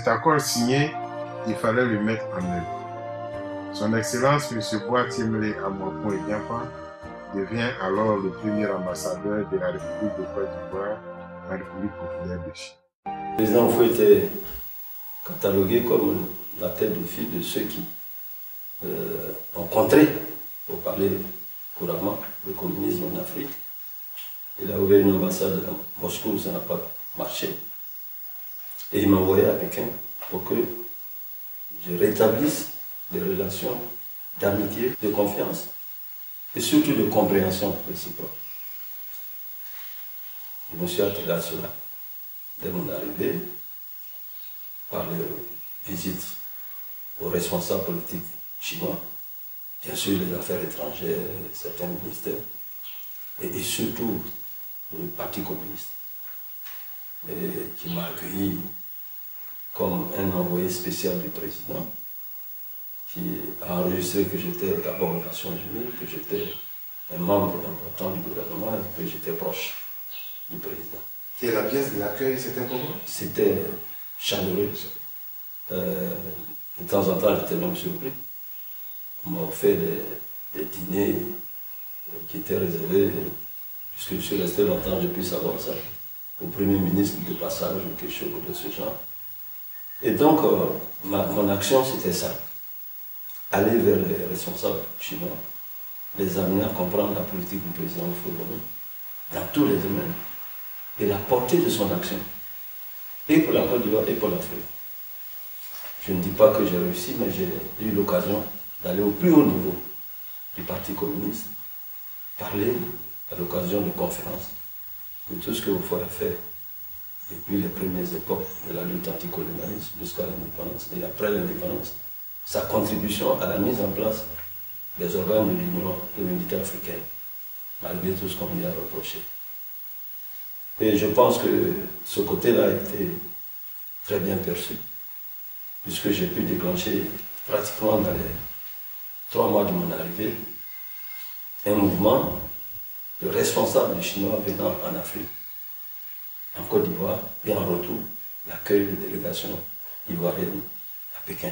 cet accord signé, il fallait le mettre en œuvre. Son Excellence M. Boatimlé Amoakon Ediampah devient alors le premier ambassadeur de la République de Côte d'Ivoire à la République populaire de Chine. Le président Faure était catalogué comme la tête de file de ceux qui ont contré, pour parler couramment, le communisme en Afrique. Il a ouvert une ambassade à Moscou, ça n'a pas marché. Et il m'a envoyé à Pékin pour que je rétablisse des relations d'amitié, de confiance et surtout de compréhension réciproque. Je me suis attelé à cela dès mon arrivée, par les visites aux responsables politiques chinois, bien sûr les affaires étrangères, certains ministères, et surtout le Parti communiste, qui m'a accueilli comme un envoyé spécial du président, qui a enregistré que j'étais d'abord aux Nations Unies, que j'étais un membre important du gouvernement et que j'étais proche du président. Et la pièce de l'accueil, c'était comment? C'était chaleureux. De temps en temps, j'étais même surpris. On m'a offert des dîners qui étaient réservés, puisque je suis resté longtemps, je puis savoir ça, au Premier ministre de passage ou quelque chose de ce genre. Et donc, mon action, c'était ça. Aller vers les responsables chinois, les amener à comprendre la politique du président Faure dans tous les domaines et la portée de son action, et pour la Côte d'Ivoire et pour l'Afrique. Je ne dis pas que j'ai réussi, mais j'ai eu l'occasion d'aller au plus haut niveau du Parti communiste, parler à l'occasion de conférences de tout ce que vous avez fait depuis les premières époques de la lutte anticolonialiste jusqu'à l'indépendance et après l'indépendance, sa contribution à la mise en place des organes de l'Union de l'unité africaine, malgré tout ce qu'on lui a reproché. Et je pense que ce côté-là a été très bien perçu, puisque j'ai pu déclencher pratiquement dans les 3 mois de mon arrivée un mouvement de responsables chinois venant en Afrique, en Côte d'Ivoire, et en retour l'accueil de délégations ivoiriennes à Pékin.